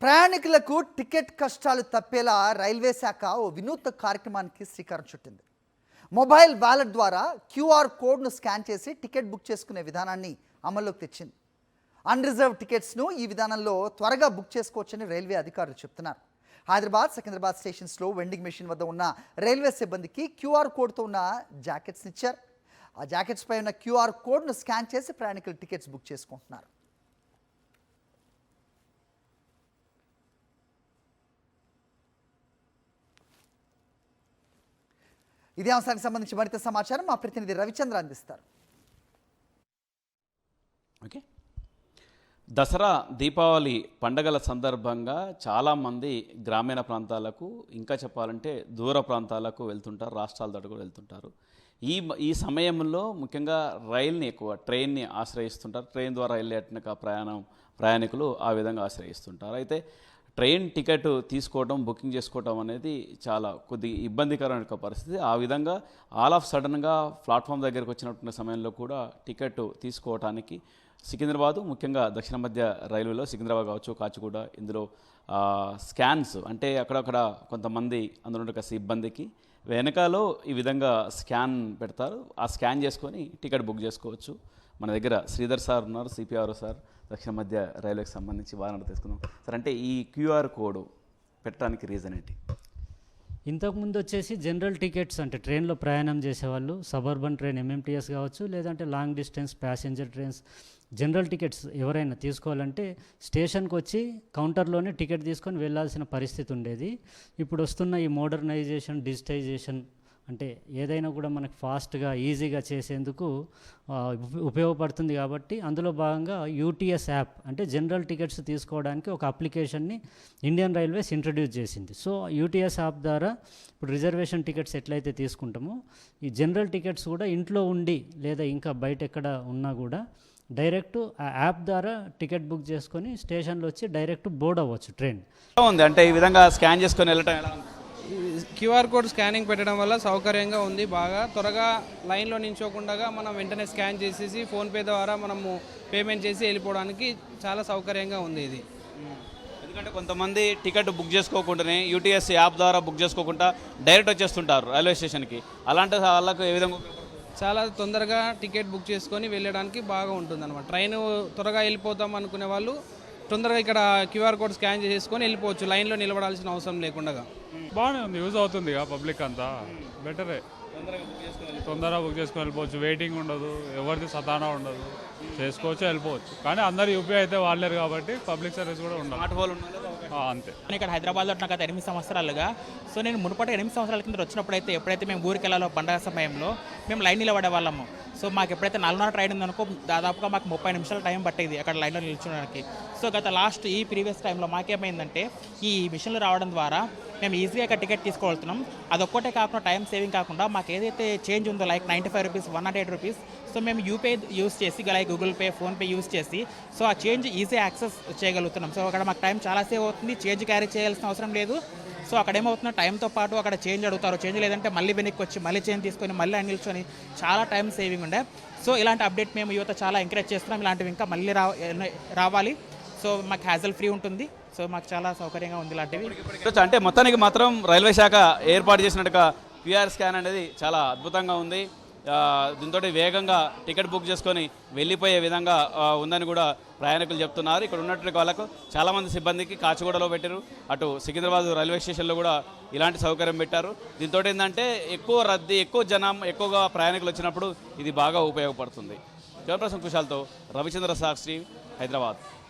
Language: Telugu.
ప్రయాణికులకు టికెట్ కష్టాలు తప్పేలా రైల్వే శాఖ ఓ వినూత్న కార్యక్రమానికి శ్రీకారం చుట్టింది. మొబైల్ వాలెట్ ద్వారా క్యూఆర్ కోడ్ను స్కాన్ చేసి టికెట్ బుక్ చేసుకునే విధానాన్ని అమల్లోకి తెచ్చింది. అన్రిజర్వ్ టికెట్స్ను ఈ విధానంలో త్వరగా బుక్ చేసుకోవచ్చని రైల్వే అధికారులు చెప్తున్నారు. హైదరాబాద్, సికింద్రాబాద్ స్టేషన్స్లో వెండింగ్ మెషిన్ వద్ద ఉన్న రైల్వే సిబ్బందికి క్యూఆర్ కోడ్తో ఉన్న జాకెట్స్ని ఇచ్చారు. ఆ జాకెట్స్పై ఉన్న క్యూఆర్ కోడ్ను స్కాన్ చేసి ప్రయాణికులు టికెట్స్ బుక్ చేసుకుంటున్నారు. ఇదే అంశానికి సంబంధించి మరింత సమాచారం మా ప్రతినిధి రవిచంద్ర అందిస్తారు. ఓకే, దసరా దీపావళి పండగల సందర్భంగా చాలామంది గ్రామీణ ప్రాంతాలకు, ఇంకా చెప్పాలంటే దూర ప్రాంతాలకు వెళ్తుంటారు, రాష్ట్రాల దాటి కూడా వెళ్తుంటారు. ఈ సమయంలో ముఖ్యంగా రైల్ని ఎక్కువ, ట్రైన్ని ఆశ్రయిస్తుంటారు. ట్రైన్ ద్వారా వెళ్ళేట ప్రయాణికులు ఆ విధంగా ఆశ్రయిస్తుంటారు. అయితే ట్రైన్ టికెట్ తీసుకోవడం, బుకింగ్ చేసుకోవడం అనేది చాలా కొద్దిగా ఇబ్బందికరమైన పరిస్థితి. ఆ విధంగా ఆల్ ఆఫ్ సడన్గా ప్లాట్ఫామ్ దగ్గరికి వచ్చినటువంటి సమయంలో కూడా టికెట్ తీసుకోవడానికి సికింద్రాబాదు, ముఖ్యంగా దక్షిణ మధ్య రైల్వేలో సికింద్రాబాద్ కావచ్చు, కాచిగూడ, ఇందులో స్కాన్స్ అంటే అక్కడక్కడ కొంతమంది అందులో ఉండే సిబ్బందికి వెనకాలో ఈ విధంగా స్కాన్ పెడతారు. ఆ స్కాన్ చేసుకొని టికెట్ బుక్ చేసుకోవచ్చు. మన దగ్గర శ్రీధర్ సార్ ఉన్నారు, సిపిఆర్ సార్, దక్షిణ మధ్య రైల్వేకి సంబంధించి వారంలో తెలుసుకుందాం సార్. అంటే ఈ క్యూఆర్ కోడ్ పెట్టడానికి రీజన్ ఏంటి? ఇంతకుముందు వచ్చేసి జనరల్ టికెట్స్ అంటే ట్రైన్లో ప్రయాణం చేసేవాళ్ళు, సబర్బన్ ట్రైన్ ఎంఎంటీఎస్ కావచ్చు, లేదంటే long distance passenger trains general tickets ఎవరైనా తీసుకోవాలంటే స్టేషన్కి వచ్చి కౌంటర్లోనే టికెట్ తీసుకొని వెళ్ళాల్సిన పరిస్థితి ఉండేది. ఇప్పుడు వస్తున్న ఈ మోడర్నైజేషన్, డిజిటైజేషన్ అంటే ఏదైనా కూడా మనకు ఫాస్ట్గా, ఈజీగా చేసేందుకు ఉపయోగపడుతుంది. కాబట్టి అందులో భాగంగా యూటీఎస్ యాప్ అంటే జనరల్ టికెట్స్ తీసుకోవడానికి ఒక అప్లికేషన్ని ఇండియన్ రైల్వేస్ ఇంట్రడ్యూస్ చేసింది. సో యూటీఎస్ యాప్ ద్వారా ఇప్పుడు రిజర్వేషన్ టికెట్స్ ఎట్లయితే తీసుకుంటామో ఈ జనరల్ టికెట్స్ కూడా ఇంట్లో ఉండి లేదా ఇంకా బయట ఎక్కడ ఉన్నా కూడా డైరెక్ట్ ఆ యాప్ ద్వారా టికెట్ బుక్ చేసుకొని స్టేషన్లో వచ్చి డైరెక్ట్ బోర్డ్ అవ్వచ్చు ట్రైన్. ఉంది అంటే ఈ విధంగా స్కాన్ చేసుకొని వెళ్ళటం ఎలా ఉంది? క్యూఆర్ కోడ్ స్కానింగ్ పెట్టడం వల్ల సౌకర్యంగా ఉంది. బాగా త్వరగా లైన్లో నించోకుండా మనం వెంటనే స్కాన్ చేసేసి ఫోన్పే ద్వారా మనము పేమెంట్ చేసి వెళ్ళిపోవడానికి చాలా సౌకర్యంగా ఉంది ఇది. ఎందుకంటే కొంతమంది టికెట్ బుక్ చేసుకోకుండానే యూటీఎస్ యాప్ ద్వారా బుక్ చేసుకోకుండా డైరెక్ట్ వచ్చేస్తుంటారు రైల్వే స్టేషన్కి. అలాంటి వాళ్ళకు ఏ విధంగా చాలా తొందరగా టికెట్ బుక్ చేసుకొని వెళ్ళడానికి బాగా ఉంటుంది అనమాట. ట్రైన్ త్వరగా వెళ్ళిపోతాం అనుకునే వాళ్ళు తొందరగా ఇక్కడ క్యూఆర్ కోడ్ స్కాన్ చేసుకొని వెళ్ళిపోవచ్చు, లైన్లో నిలబడాల్సిన అవసరం లేకుండా. బాగానే ఉంది, యూజ్ అవుతుంది పబ్లిక్ అంతా, బెటరే. తొందరగా బుక్ చేసుకొని వెళ్ళిపోవచ్చు, వెయిటింగ్ ఉండదు, ఎవరిది సతానా ఉండదు, చేసుకోవచ్చు, వెళ్ళిపోవచ్చు. కానీ అందరు యూపీఐ అయితే వాడలేరు కాబట్టి పబ్లిక్ సర్వీస్ కూడా ఉండదు, అంతే. ఇక్కడ హైదరాబాద్లో నాకు గత 8 సంవత్సరాలుగా. సో నేను మునుపటి 8 సంవత్సరాల కింద వచ్చినప్పుడు అయితే ఎప్పుడైతే మేము ఊరికి వెళ్ళాలో పండగ సమయంలో మేము లైన్ నిలబడే వాళ్ళము. సో మాకు ఎప్పుడైతే 4:30 ట్రైన్ ఉందనుకో దాదాపుగా మాకు 30 నిమిషాల టైం పట్టేది అక్కడ లైన్లో నిల్చోడానికి. సో గత ఈ ప్రీవియస్ టైంలో మాకేమైందంటే ఈ మిషన్లు రావడం ద్వారా మేము ఈజీగా ఇక్కడ టికెట్ తీసుకోగలుగుతున్నాం. అదొక్కటే కాకుండా టైం సేవింగ్ కాకుండా మాకు ఏదైతే చేంజ్ ఉందో లైక్ 95 రూపీస్, 108 రూపీస్, సో మేము యూపీఐ యూస్ చేసి like Google pay, PhonePe use చేసి సో ఆ చేంజ్ ఈజీ యాక్సెస్ చేయగలుగుతున్నాం. సో అక్కడ మాకు టైం చాలా సేవ్ అవుతుంది, చేంజ్ క్యారీ చేయాల్సిన అవసరం లేదు. సో అక్కడ ఏమవుతుందో టైంతో పాటు అక్కడ చేంజ్ అడుగుతారు, చేంజ్ లేదంటే మళ్ళీ వెనక్కి వచ్చి మళ్ళీ చేంజ్ తీసుకొని మళ్ళీ నిల్చొని చాలా టైం సేవింగ్ ఉండే. సో ఇలాంటి అప్డేట్ మేము యువత చాలా ఎంకరేజ్ చేస్తున్నాం. ఇలాంటివి ఇంకా మళ్ళీ రావాలి. సో మాకు హ్యాజల్ ఫ్రీ ఉంటుంది. సో మాకు చాలా సౌకర్యంగా ఉంది ఇలాంటివి. అంటే మొత్తానికి మాత్రం రైల్వే శాఖ ఏర్పాటు చేసినట్టుగా క్యూఆర్ స్కాన్ అనేది చాలా అద్భుతంగా ఉంది. దీంతో వేగంగా టికెట్ బుక్ చేసుకొని వెళ్ళిపోయే విధంగా ఉందని కూడా ప్రయాణికులు చెప్తున్నారు. ఇక్కడ ఉన్నటువంటి వాళ్ళకు చాలామంది సిబ్బందికి కాచిగూడలో పెట్టారు, అటు సికింద్రాబాద్ రైల్వే స్టేషన్లో కూడా ఇలాంటి సౌకర్యం పెట్టారు. దీంతో ఏంటంటే ఎక్కువ రద్దీ, ఎక్కువ జనం, ఎక్కువగా ప్రయాణికులు వచ్చినప్పుడు ఇది బాగా ఉపయోగపడుతుంది. శివప్రసాద్ కుశాల్తో రవిచంద్ర సాక్షి, హైదరాబాద్.